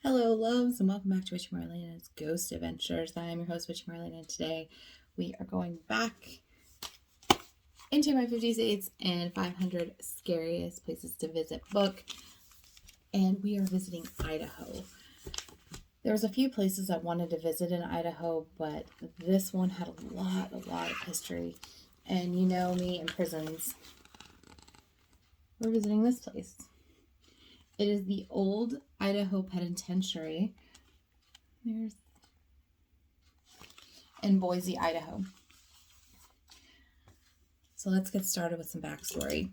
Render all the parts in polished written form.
Hello, loves, and welcome back to WitchyMarlaina's Ghost Adventures. I am your host, WitchyMarlaina, and today we are going back into my 50 States and 500 Scariest Places to Visit book, and we are visiting Idaho. There was a few places I wanted to visit in Idaho, but this one had a lot of history, and you know me in prisons. We're visiting this place. It is the Old Idaho Penitentiary. There's in Boise, Idaho. So let's get started with some backstory.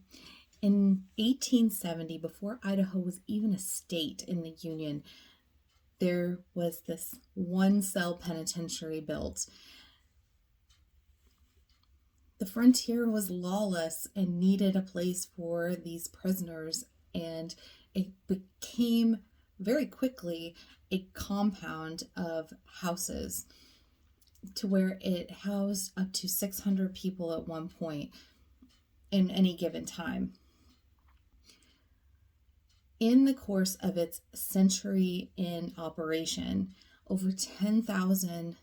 In 1870, before Idaho was even a state in the Union, there was this one-cell penitentiary built. The frontier was lawless and needed a place for these prisoners, and it became very quickly a compound of houses to where it housed up to 600 people at one point in any given time. In the course of its century in operation, over 10,000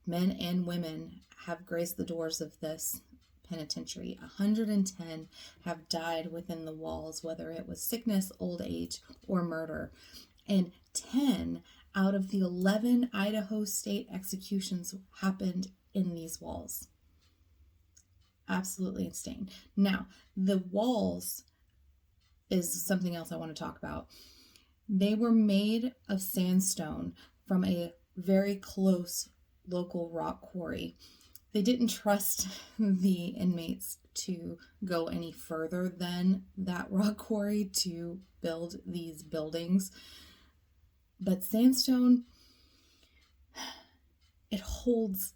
men and women have graced the doors of this penitentiary. 110 have died within the walls, whether it was sickness, old age, or murder. And 10 out of the 11 Idaho state executions happened in these walls. Absolutely insane. Now, the walls is something else I want to talk about. They were made of sandstone from a very close local rock quarry. They didn't trust the inmates to go any further than that rock quarry to build these buildings. But sandstone, it holds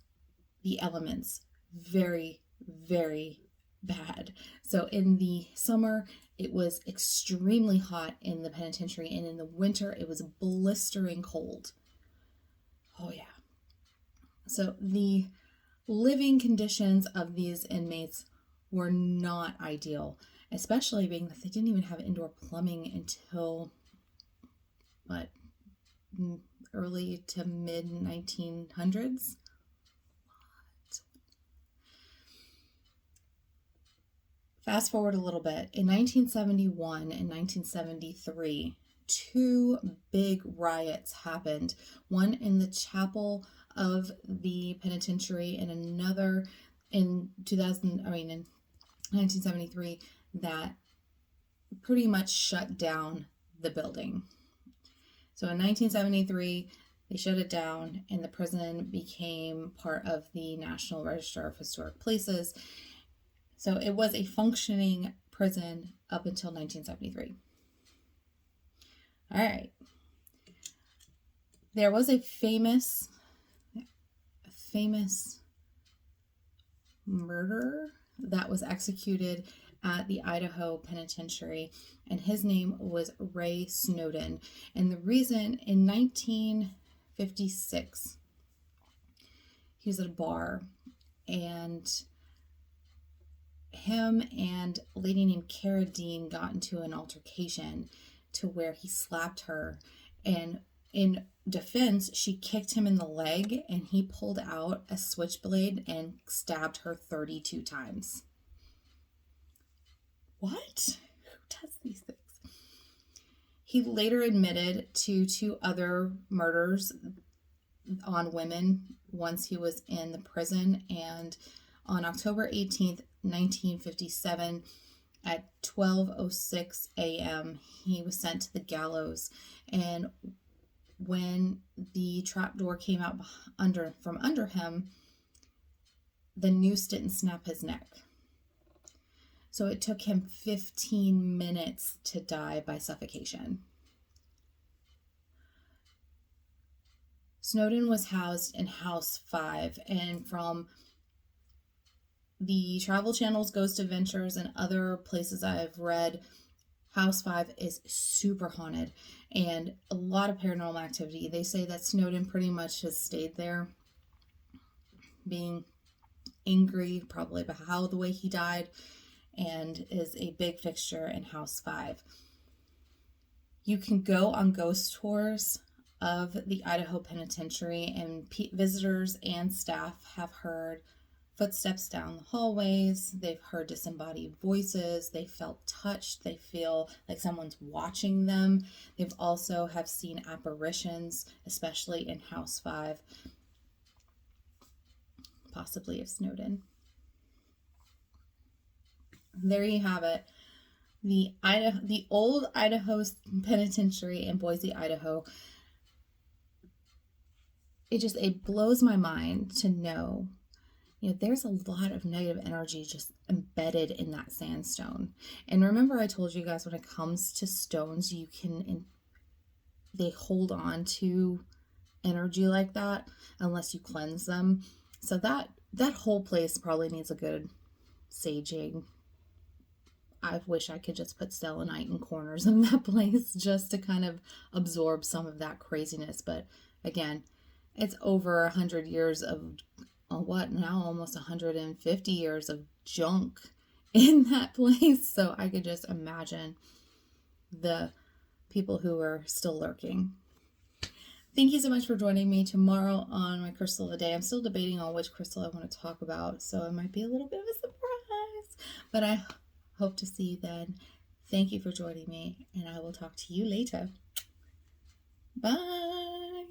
the elements very, very bad. So in the summer, it was extremely hot in the penitentiary, and in the winter, it was blistering cold. Oh, yeah. So the living conditions of these inmates were not ideal, especially being that they didn't even have indoor plumbing until early to mid 1900s. Fast forward a little bit. In 1971 and 1973, two big riots happened. One in the chapel of the penitentiary, and another in 1973 that pretty much shut down the building. So in 1973, they shut it down, and the prison became part of the National Register of Historic Places. So it was a functioning prison up until 1973. All right. There was a famous murderer that was executed at the Idaho Penitentiary, and his name was Ray Snowden. And the reason, in 1956, he was at a bar, and him and a lady named Cara Dean got into an altercation to where he slapped her, and in defense, she kicked him in the leg, and he pulled out a switchblade and stabbed her 32 times. What? Who does these things? He later admitted to 2 other murders on women once he was in the prison, and on October 18th, 1957, at 12:06 a.m., he was sent to the gallows, and when the trapdoor came out from under him, the noose didn't snap his neck. So it took him 15 minutes to die by suffocation. Snowden was housed in House 5, and from the Travel Channel's Ghost Adventures and other places I've read, House 5 is super haunted and a lot of paranormal activity. They say that Snowden pretty much has stayed there, being angry probably about how the way he died, and is a big fixture in House 5. You can go on ghost tours of the Idaho Penitentiary, and visitors and staff have heard footsteps down the hallways. They've heard disembodied voices. They felt touched. They feel like someone's watching them. They've also have seen apparitions, especially in House 5, possibly of Snowden. There you have it. The Old Idaho Penitentiary in Boise, Idaho. It blows my mind to know, there's a lot of negative energy just embedded in that sandstone. And remember, I told you guys, when it comes to stones, they hold on to energy like that unless you cleanse them. So that whole place probably needs a good saging. I wish I could just put selenite in corners of that place just to kind of absorb some of that craziness. But again, it's over 100 years of almost 150 years of junk in that place. So I could just imagine the people who are still lurking. Thank you so much for joining me tomorrow on my crystal of the day. I'm still debating on which crystal I want to talk about, so it might be a little bit of a surprise, but I hope to see you then. Thank you for joining me, and I will talk to you later. Bye.